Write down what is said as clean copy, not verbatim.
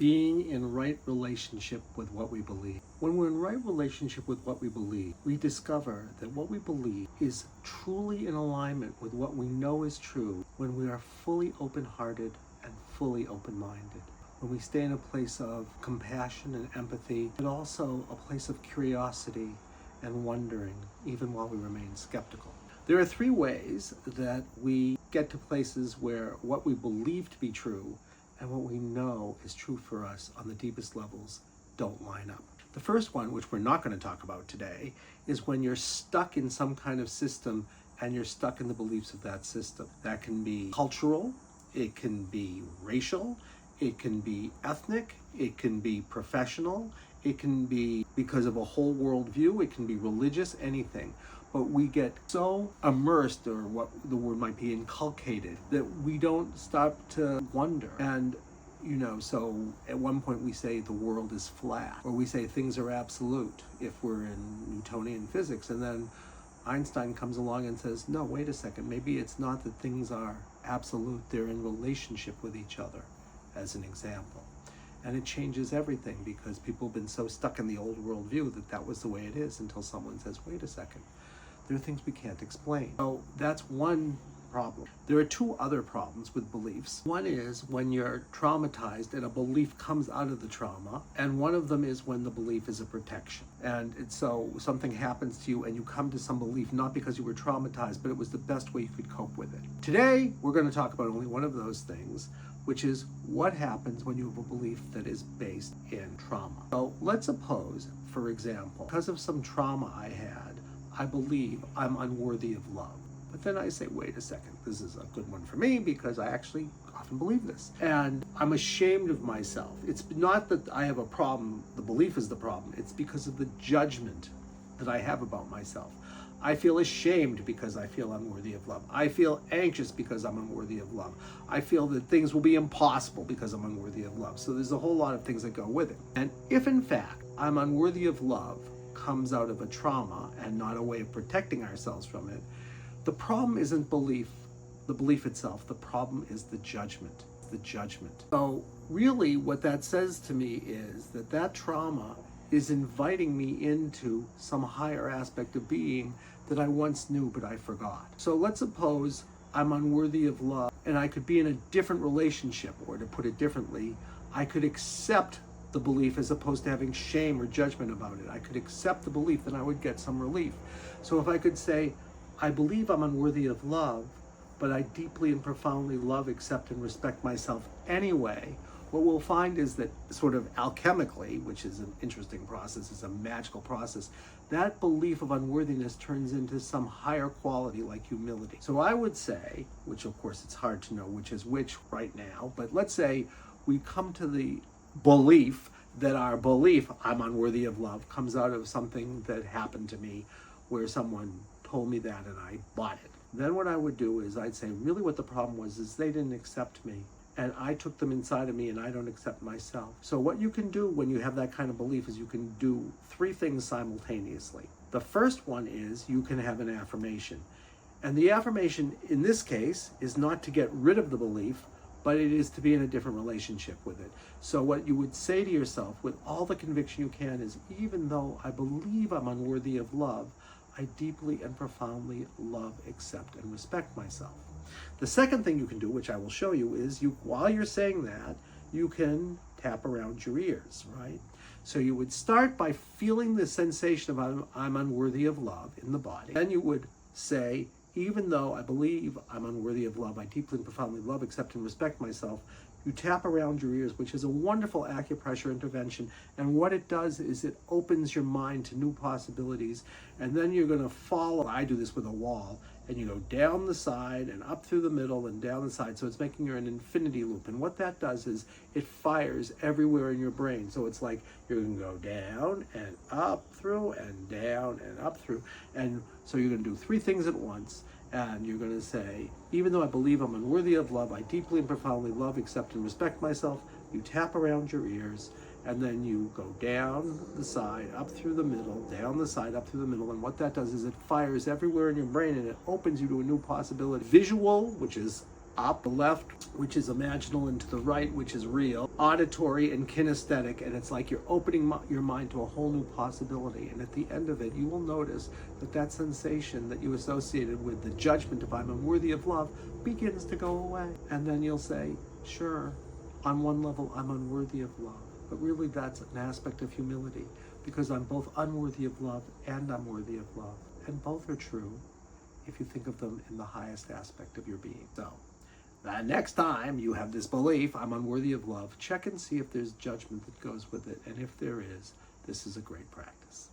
being in right relationship with what we believe. When we're in right relationship with what we believe, we discover that what we believe is truly in alignment with what we know is true when we are fully open-hearted and fully open-minded. When we stay in a place of compassion and empathy, but also a place of curiosity and wondering, even while we remain skeptical. There are three ways that we get to places where what we believe to be true and what we know is true for us on the deepest levels don't line up. The first one, which we're not going to talk about today, is when you're stuck in some kind of system and you're stuck in the beliefs of that system. That can be cultural, it can be racial, it can be ethnic, it can be professional, it can be because of a whole worldview, it can be religious, anything. But we get so immersed, or what the word might be, inculcated, that we don't stop to wonder. And so at one point we say the world is flat, or we say things are absolute if we're in Newtonian physics, and then Einstein comes along and says, no, wait a second, maybe it's not that things are absolute, they're in relationship with each other, as an example. And it changes everything, because people have been so stuck in the old worldview that that was the way it is, until someone says, wait a second, there are things we can't explain. So that's one problem. There are two other problems with beliefs. One is when you're traumatized and a belief comes out of the trauma, and one of them is when the belief is a protection. And so something happens to you and you come to some belief not because you were traumatized, but it was the best way you could cope with it. Today, we're going to talk about only one of those things, which is what happens when you have a belief that is based in trauma. So let's suppose, for example, because of some trauma I had, I believe I'm unworthy of love. But then I say, wait a second, this is a good one for me because I actually often believe this. And I'm ashamed of myself. It's not that I have a problem, the belief is the problem. It's because of the judgment that I have about myself. I feel ashamed because I feel unworthy of love. I feel anxious because I'm unworthy of love. I feel that things will be impossible because I'm unworthy of love. So there's a whole lot of things that go with it. And if in fact I'm unworthy of love comes out of a trauma and not a way of protecting ourselves from it, the problem isn't the belief itself. The problem is the judgment. So really what that says to me is that trauma is inviting me into some higher aspect of being that I once knew but I forgot. So let's suppose I'm unworthy of love and I could be in a different relationship, or to put it differently, I could accept the belief as opposed to having shame or judgment about it. I could accept the belief, then I would get some relief. So if I could say, I believe I'm unworthy of love, but I deeply and profoundly love, accept, and respect myself anyway, what we'll find is that sort of alchemically, which is an interesting process, it's a magical process, that belief of unworthiness turns into some higher quality like humility. So I would say, which of course it's hard to know which is which right now, but let's say we come to the belief that our belief, I'm unworthy of love, comes out of something that happened to me where someone told me that and I bought it. Then what I would do is I'd say, really what the problem was is they didn't accept me, and I took them inside of me and I don't accept myself. So what you can do when you have that kind of belief is you can do three things simultaneously. The first one is you can have an affirmation. And the affirmation in this case is not to get rid of the belief, but it is to be in a different relationship with it. So what you would say to yourself with all the conviction you can is, even though I believe I'm unworthy of love, I deeply and profoundly love, accept, and respect myself. The second thing you can do, which I will show you, is while you're saying that, you can tap around your ears, right? So you would start by feeling the sensation of I'm unworthy of love in the body. Then you would say, even though I believe I'm unworthy of love, I deeply and profoundly love, accept, and respect myself. You tap around your ears, which is a wonderful acupressure intervention. And what it does is it opens your mind to new possibilities. And then you're going to follow. I do this with a wall. And you go down the side and up through the middle and down the side. So it's making an infinity loop. And what that does is it fires everywhere in your brain. So it's like you're going to go down and up through and down and up through. And so you're going to do three things at once. And you're going to say, even though I believe I'm unworthy of love, I deeply and profoundly love, accept, and respect myself. You tap around your ears, and then you go down the side, up through the middle, down the side, up through the middle. And what that does is it fires everywhere in your brain, and it opens you to a new possibility. Visual, which is up, the left, which is imaginal, and to the right, which is real, auditory and kinesthetic, and it's like you're opening your mind to a whole new possibility. And at the end of it, you will notice that that sensation that you associated with the judgment of I'm unworthy of love begins to go away. And then you'll say, sure, on one level, I'm unworthy of love. But really, that's an aspect of humility, because I'm both unworthy of love and I'm worthy of love. And both are true if you think of them in the highest aspect of your being. So, that next time you have this belief, I'm unworthy of love, check and see if there's judgment that goes with it. And if there is, this is a great practice.